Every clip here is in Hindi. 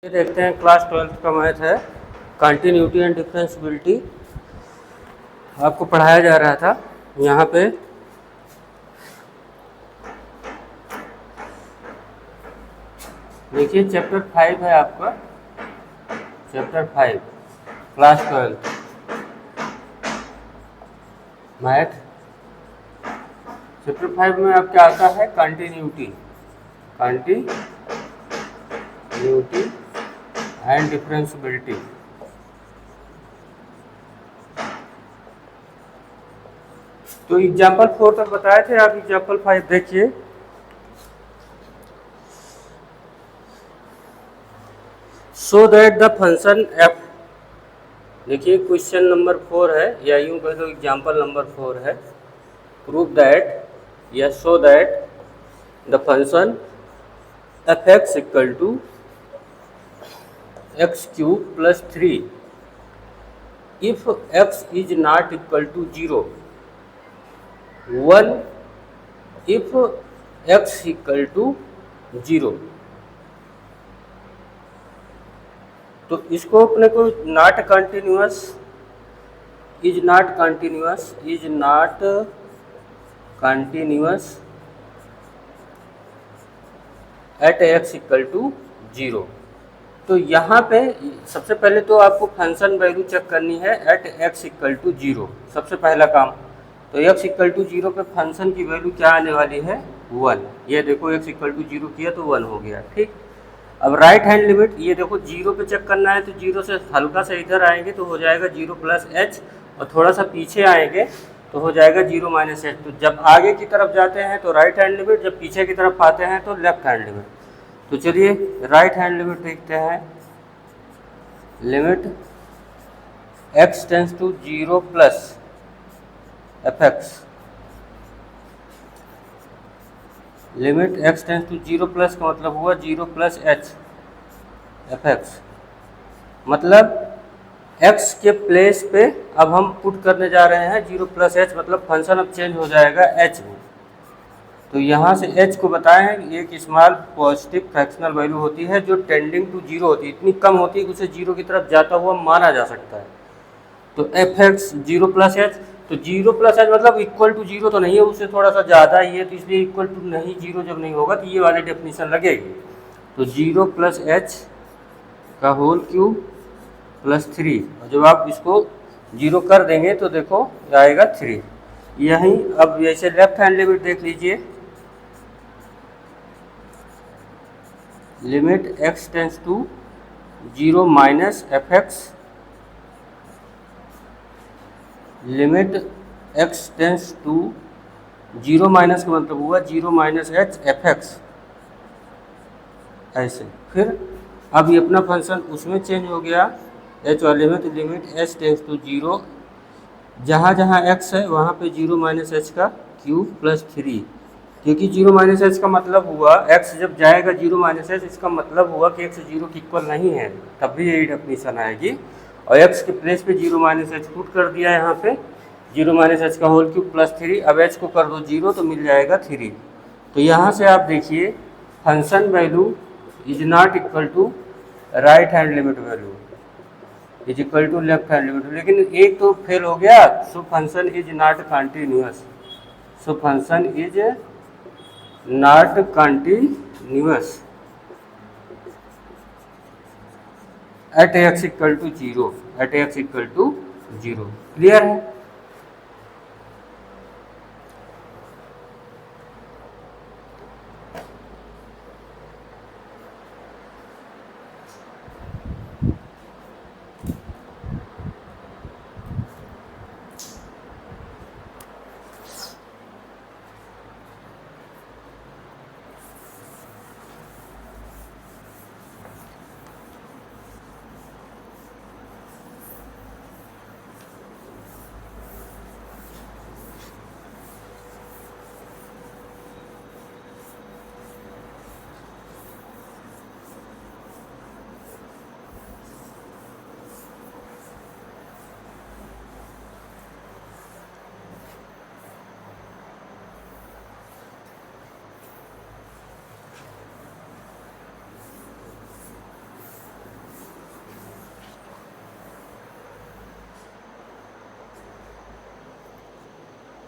ये देखते हैं क्लास 12th का मैथ है कंटिन्यूटी एंड डिफरेंशियबिलिटी। आपको पढ़ाया जा रहा था यहाँ पे देखिए चैप्टर 5 है आपका, चैप्टर 5 क्लास 12 मैथ। चैप्टर 5 में आपका आता है कंटिन्यूटी एंड डिफरेंशियबिलिटी। तो एग्जाम्पल 4 तक बताए थे, आप एग्जाम्पल 5 देखिए। So that the function F, देखिए क्वेश्चन नंबर 4 है या यूं कह दो एग्जाम्पल नंबर 4 है। प्रूव दैट या show that the function f x equal to x cube plus 3 if x is not equal to 0, 1 if x equal to 0। तो इसको अपने को not continuous, is not continuous at x equal to 0। तो यहाँ पे सबसे पहले तो आपको फंक्शन वैल्यू चेक करनी है एट एक्स इक्वल टू 0, सबसे पहला काम। तो एक्स इक्वल टू 0 पे फंक्शन की वैल्यू क्या आने वाली है 1। ये देखो एक्स इक्वल टू 0 किया तो 1 हो गया, ठीक। अब राइट हैंड लिमिट ये देखो 0 पे चेक करना है, तो 0 से हल्का सा इधर आएंगे तो हो जाएगा 0 प्लस एच, और थोड़ा सा पीछे आएंगे तो हो जाएगा 0 माइनस एच। तो जब आगे की तरफ जाते हैं तो राइट हैंड लिमिट, जब पीछे की तरफ आते हैं तो लेफ्ट हैंड लिमिट। तो चलिए राइट हैंड लिमिट देखते हैं। Limit x tends to 0 plus F x, limit x tends to 0 plus का मतलब हुआ 0 प्लस एच एफ एक्स। मतलब x के प्लेस पे अब हम पुट करने जा रहे हैं 0 प्लस एच, मतलब फंक्शन अब चेंज हो जाएगा h में। तो यहाँ से h को बताएं एक स्मॉल पॉजिटिव फ्रैक्शनल वैल्यू होती है जो टेंडिंग टू 0 होती है, इतनी कम होती है कि उसे 0 की तरफ जाता हुआ माना जा सकता है। तो एफ एक्स 0 प्लस एच, तो 0 प्लस एच मतलब इक्वल टू 0 तो नहीं है, उससे थोड़ा सा ज़्यादा ही है, तो इसलिए इक्वल टू नहीं, 0 जब नहीं होगा तो ये वाली डेफिनेशन लगेगी। तो 0 प्लस एच का होल क्यूब प्लस 3, और जब आप इसको 0 कर देंगे तो देखो आएगा 3। यहीं अब जैसे लेफ्ट हैंड लिमिट देख लीजिए। Limit x tends to 0 minus F x, limit x tends to 0 minus का मतलब हुआ 0 माइनस एच एफ एक्स, ऐसे। फिर अब ये अपना फंक्शन उसमें चेंज हो गया h वाले में, तो लिमिट h टेंस टू 0, जहाँ जहाँ x है वहाँ पे 0 माइनस एच का क्यूब प्लस 3, क्योंकि 0 माइनस एच का मतलब हुआ x जब जाएगा 0 माइनस एच, इसका मतलब हुआ कि x 0 की इक्वल नहीं है, तब भी यही डेफिनेशन आएगी। और x के प्लेस पे 0 माइनस एच पुट कर दिया यहाँ पे, 0 माइनस एच का होल क्यूब प्लस 3, अब h को कर दो 0 तो मिल जाएगा 3। तो यहाँ से आप देखिए function value is not equal to right hand limit value is equal to left hand limit, लेकिन एक तो फेल हो गया। So function is not continuous, so function is not continuous at x equal to 0, at x equal to 0। Clear है?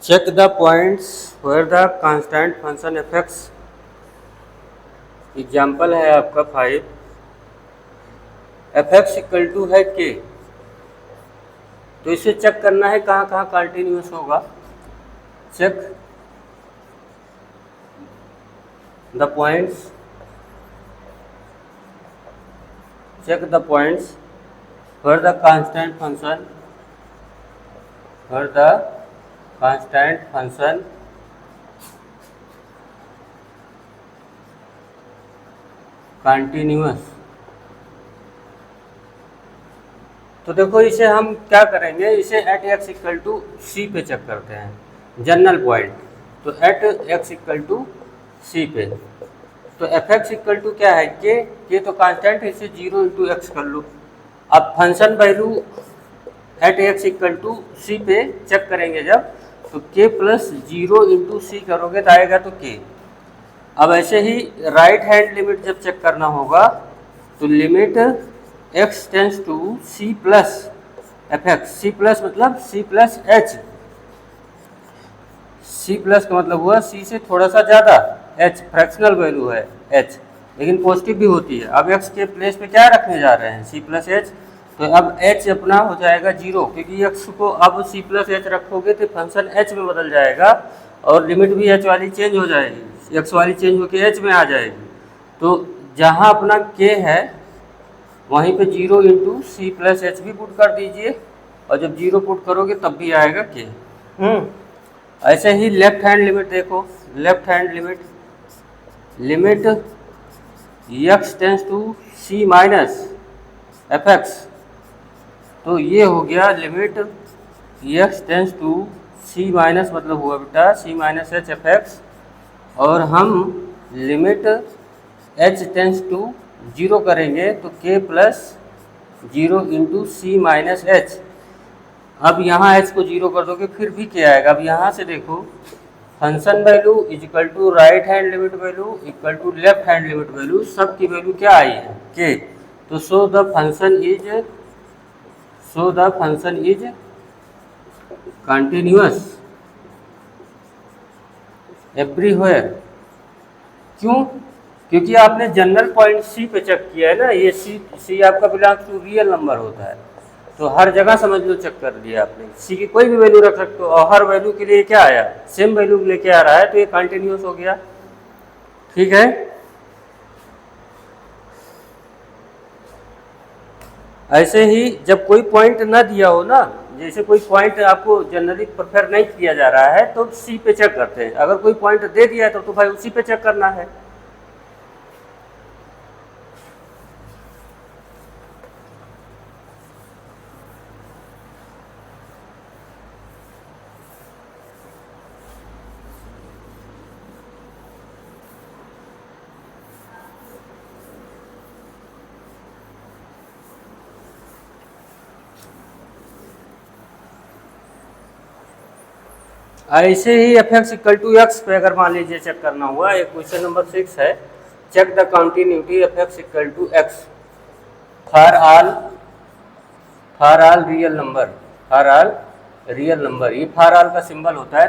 check the points where the constant function fx, example है आपका 5, fx इक्वल टू है k, तो इसे चेक करना है कहाँ कहाँ कंटिन्यूस होगा। Check the points, check the points where the constant function continuous। तो देखो इसे हम क्या करेंगे, इसे eight x equal to C पे चेक करते हैं जनरल पॉइंट। तो eight x equal to C पे, तो एफ एक्स इक्वल टू क्या है के तो कांस्टेंट है, इसे 0 इंटू एक्स कर लो। अब function value at x equal to C पे चेक करेंगे जब, तो के प्लस 0 इंटू सी करोगे तो आएगा तो के। अब ऐसे ही राइट हैंड लिमिट जब चेक करना होगा तो limit x tends to C plus F X, C plus मतलब C plus H, C plus का मतलब हुआ सी से थोड़ा सा ज़्यादा, एच फ्रैक्शनल वैल्यू है एच, लेकिन पॉजिटिव भी होती है। अब एक्स के प्लेस पे क्या रखने जा रहे हैं, सी प्लस एच, तो अब एच अपना हो जाएगा 0, क्योंकि एक्स को अब सी प्लस एच रखोगे तो फंक्शन एच में बदल जाएगा और लिमिट भी एच वाली चेंज हो जाएगी, एक्स वाली चेंज होकर एच में आ जाएगी। तो जहाँ अपना के है वहीं पे 0 इंटू सी प्लस एच भी पुट कर दीजिए, और जब 0 पुट करोगे तब भी आएगा के। ऐसे ही लेफ्ट हैंड लिमिट देखो, left hand limit x tends to C minus F x, तो ये हो गया limit x tends to C minus मतलब हुआ बेटा c minus H F x, और हम लिमिट एच टेंस टू 0 करेंगे तो के प्लस 0 इंटू सी माइनस एच। अब यहाँ एच को 0 कर दोगे फिर भी क्या आएगा। अब यहाँ से देखो function value is equal to right hand limit value equal to left hand limit value, सब की वैल्यू क्या आई है के। तो so the function is continuous everywhere. क्यों? क्योंकि आपने जनरल पॉइंट सी पे चेक किया है ना, ये सी आपका बिलोंग्स टू रियल नंबर होता है, तो हर जगह समझ लो चेक कर लिया आपने, सी की कोई भी वैल्यू रख सकते हो और हर वैल्यू के लिए क्या आया सेम वैल्यू लेके आ रहा है, तो ये कंटिन्यूअस हो गया। ठीक है, ऐसे ही जब कोई पॉइंट ना दिया हो ना, जैसे कोई पॉइंट आपको जनरली प्रेफर नहीं किया जा रहा है तो सी पे चेक करते हैं, अगर कोई पॉइंट दे दिया है तो भाई उसी पे चेक करना है। ऐसे ही F x equal to X पे अगर मान लीजिए चेक करना हुआ, एक क्वेश्चन नंबर 6 है, check the continuity f x equal to x for all real number, ये फॉर ऑल का सिंबल होता है।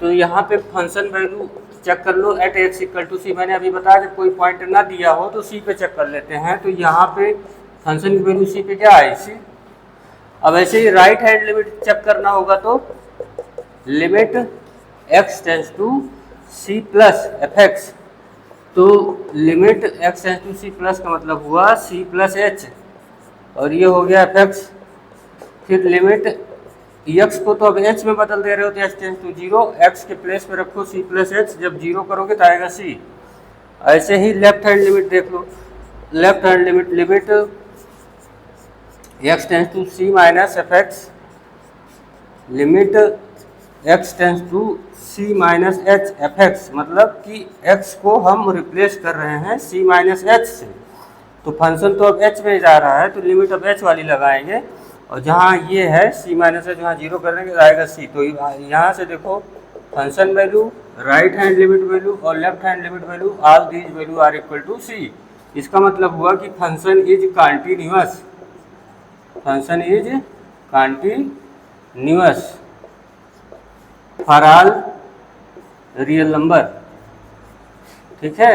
तो यहाँ पे फंक्शन वैल्यू चेक कर लो at x equal to c, मैंने अभी बताया जब कोई पॉइंट ना दिया हो तो सी पे चेक कर लेते हैं, तो यहाँ पे फंक्शन की वैल्यू सी पे क्या आई सी। अब ऐसे ही राइट हैंड लिमिट चेक करना होगा तो limit x tends to C plus F x, तो limit x tends to C plus का मतलब हुआ सी प्लस एच, और ये हो गया एफ एक्स। फिर लिमिट एक्स को तो अब एच में बदल दे रहे हो तो एच टेंस टू 0, एक्स के प्लेस पे रखो सी प्लस एच, जब 0 करोगे तो आएगा सी। ऐसे ही लेफ्ट हैंड लिमिट देख लो, left hand limit x tends to C minus F x, limit x tends to C minus H F x, मतलब कि एक्स को हम रिप्लेस कर रहे हैं सी माइनस एच से, तो फंक्शन तो अब एच में जा रहा है तो लिमिट अब एच वाली लगाएंगे, और जहाँ ये है सी माइनस एच वहाँ 0 कर देंगे तो आएगा सी। तो यहाँ से देखो function value, right hand limit value और left hand limit value, all these value are equal to C. इसका मतलब हुआ कि function is continuous, function is continuous. For all real number, ठीक है।